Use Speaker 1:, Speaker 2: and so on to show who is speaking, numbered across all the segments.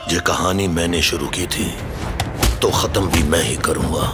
Speaker 1: ये कहानी मैंने शुरू की थी तो खत्म भी मैं ही करूंगा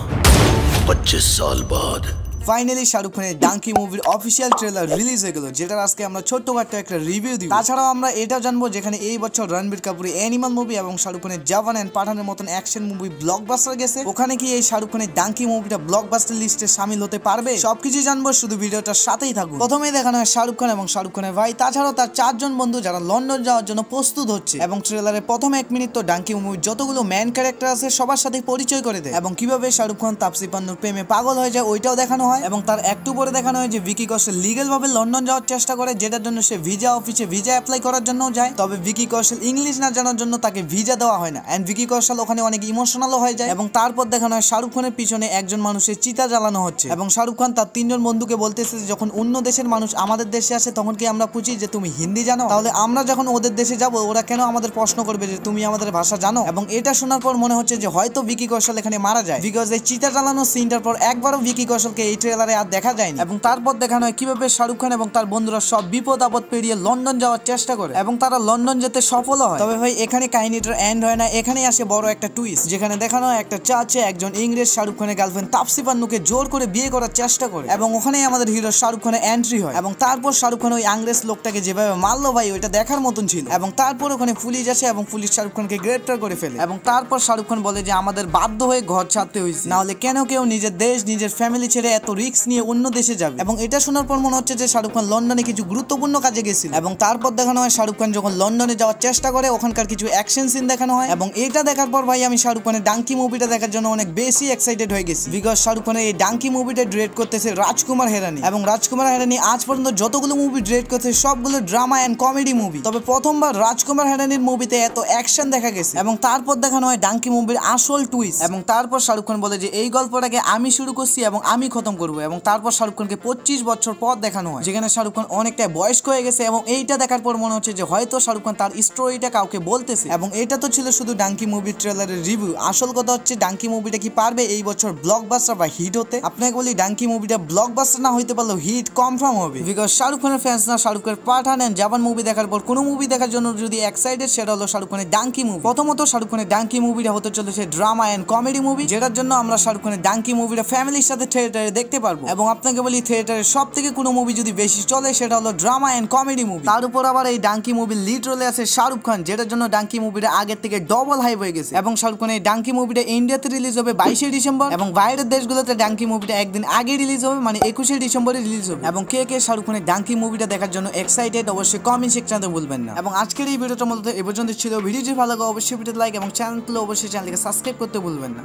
Speaker 1: 25 साल बाद।
Speaker 2: ফাইনালি শাহরুখ খানের ডাঙ্কি মুভির অফিসিয়াল ট্রেলার রিলিজ হয়ে গেল, যেটার আজকে আমরা ছোট্টখাটো একটা রিভিউ দিব। তাছাড়াও আমরা এটা জানবো যেখানে এই বছর রণবীর কাপুরের অ্যানিমাল মুভি এবং শাহরুখ খানের জওয়ান এন্ড পাঠানের মতন অ্যাকশন মুভি ব্লকবাস্টার গেছে, ওখানে কি এই শাহরুখ খানের ডাঙ্কি মুভিটা ব্লকবাস্টার লিস্টে শামিল হতে পারবে? সবকিছু জানবো, শুধু ভিডিওটার সাথেই থাকুন। প্রথমেই দেখানো হয় শাহরুখ খান এবং শাহরুখ খানের ভাই, তাছাড়াও তার 4 জন বন্ধু যারা লন্ডন যাওয়ার জন্য প্রস্তুত হচ্ছে। এবং ট্রেলারের প্রথম 1 মিনিট তো ডাঙ্কি মুভির যতগুলো ম্যান ক্যারেক্টার আছে সবার সাথে পরিচয় করে দেয় এবং কিভাবে শাহরুখ খান তাপসী পান্নুর প্রেমে পাগল হয়ে যায় ওইটাও দেখানো হয়। এবং তার একটু পরে দেখানো হয় যে ভিকি কৌশল লিগ্যাল ভাবে লন্ডন যাওয়ার চেষ্টা করে, যেটার জন্য সে ভিসা অফিসে ভিসা অ্যাপ্লাই করার জন্য যায়। তবে ভিকি কৌশল ইংলিশ না জানার জন্য তাকে ভিসা দেওয়া হয় না এন্ড ভিকি কৌশল ওখানে অনেক ইমোশনাল হয়ে যায়। এবং তারপর দেখানো হয় শাহরুখ খানের পিছনে একজন মানুষের চিতা জ্বালানো হচ্ছে এবং শাহরুখ খান তার 3 জন বন্ধুকে বলতেছে যখন অন্য দেশের মানুষ আমাদের দেশে আসে তখন কি আমরা পুছি যে তুমি হিন্দি জানো, তাহলে আমরা যখন ওদের দেশে যাব ওরা কেন আমাদের প্রশ্ন করবে যে তুমি আমাদের ভাষা জানো। এবং এটা শোনার পর মনে হচ্ছে যে হয়তো ভিকি কৌশল এখানে মারা যায়, বিকজ এই চিতা জ্বালানো সিনটার পর একবারও ভিকি কৌশলকে এই ট্রেলারে আর দেখা যায়নি। এবং তারপর দেখানো হয় কিভাবে শাহরুখ খান এবং তার বন্ধুরা সব বিপদ আপদ পেরিয়ে লন্ডন যাওয়ার চেষ্টা করে এবং তারা লন্ডন যেতে সফল হয়। তবে ভাই এখানে কাহিনীটার এন্ড হয় না, এখানেই আসে বড় একটা টুইস্ট, যেখানে দেখানো হয় একটা চাচে একজন ইংরেজ শাহরুখ খানের গার্লফ্রেন্ড তাপসী পান্নুকে জোর করে বিয়ে করার চেষ্টা করে এবং ওখানেই আমাদের হিরো শাহরুখ খানের এন্ট্রি হয়। এবং তারপর শাহরুখ খান ওই ইংরেজ লোকটাকে যেভাবে মারলো ভাই ওইটা দেখার মতন ছিল। এবং তারপর ওখানে পুলিশ আসে এবং পুলিশ শাহরুখ খানকে গ্রেপ্তার করে ফেলে। এবং তারপর শাহরুখ খান বলে যে আমাদের বাধ্য হয়ে ঘর ছাড়তে হয়েছে, না হলে কেন কেউ নিজের দেশ নিজের ফ্যামিলি ছেড়ে এত রিস্ক নিয়ে অন্য দেশে যাবে। এবং এটা শোনার পর মনে হচ্ছে যে শাহরুখ খান লন্ডনে কিছু গুরুত্বপূর্ণ কাজে গেছিল। এবং তারপর দেখানো হয় শাহরুখ খান যখন লন্ডনে যাওয়ার চেষ্টা করে ওখানকার কিছু অ্যাকশন সিন দেখানো হয়। এবং এটা দেখার পর ভাই আমি শাহরুখ খানের ডাঙ্কি মুভিটা দেখার জন্য অনেক বেশি এক্সাইটেড হয়ে গেছি, বিকজ শাহরুখ খানের এই ডাঙ্কি মুভিটা ডিরেক্ট করতেছে রাজকুমার হিরানি। এবং রাজকুমার হিরানি আজ পর্যন্ত যতগুলো মুভি ডিরেক্ট করছে সবগুলো ড্রামা এন্ড কমেডি মুভি, তবে প্রথমবার রাজকুমার হিরানির মুভিতে এত অ্যাকশন দেখা গেছে। এবং তারপর দেখানো হয় ডাঙ্কি মুভির আসল টুইস্ট। এবং তারপর শাহরুখ খান বলে যে এই গল্পটাকে আমি শুরু করছি এবং আমি খতম করবো। এবং তারপর শাহরুখ খানকে 25 বছর পর দেখানো হয়, যেখানে শাহরুখ খান অনেকটা বয়স্ক হয়ে গেছে। এবং এইটা দেখার পর মনে হচ্ছে যে হয়তো শাহরুখ খান তার স্টোরিটা কাউকে বলতেছে। এবং এটা তো ছিল শুধু ডাঙ্কি মুভির ট্রেলারের রিভিউ, আসল কথা হচ্ছে ডাঙ্কি মুভিটা কি পারবে এই বছর ব্লকবাস্টার বা হিট হতে? আপনাকে বলি ডাঙ্কি মুভিটা ব্লকবাস্টার না হইতে পারলেও হিট কনফার্ম হবে, বিকজ শাহরুখ খানের ফ্যান্স না শাহরুখের পাঠান এন্ড জওয়ান মুভি দেখার পর কোনো মুভি দেখার জন্য যদি এক্সাইটেড সেটা হলো শাহরুখ খানের ডাঙ্কি মুভি। প্রথমত শাহরুখ খানের ডাঙ্কি মুভিটা হতে চলেছে ড্রামা এন্ড কমেডি মুভি, যেটার জন্য আমরা শাহরুখ খানের ডাঙ্কি মুভিটা ফ্যামিলির সাথে থিয়েটারে দেখতে পারবো। এবং আপনাকে বলি থিয়েটারের সব থেকে কোনো মুভি যদি বেশি চলে সেটা হলো ড্রামা এন্ড কমেডি মুভি। তার উপর আবার এই ডাঙ্কি মুভির লিড রোলে আছে শাহরুখ খান, যেটার জন্য ডাঙ্কি মুভিটা আগের থেকে ডবল হাইপ হয়ে গেছে। এবং শাহরুখ খানের এই ডাঙ্কি মুভিটা ইন্ডিয়াতে রিলিজ হবে 22শে ডিসেম্বর এবং বাইরের দেশগুলোতে ডাঙ্কি মুভিটা একদিন আগে রিলিজ হবে, মানে 21শে ডিসেম্বরে রিলিজ হবে। এবং কে কে শাহরুখ খানের ডাঙ্কি মুভিটা দেখার জন্য এক্সাইটেড অবশ্যই কমেন্ট সেকশনে বলবেন না। এবং আজকের এই ভিডিওটা মূলত এ পর্যন্ত ছিল। ভিডিওটি ভালো লাগে অবশ্যই ভিডিওতে লাইক এবং চ্যানেলগুলো অবশ্যই চ্যানেলকে সাবস্ক্রাইব করতে ভুলবেন না।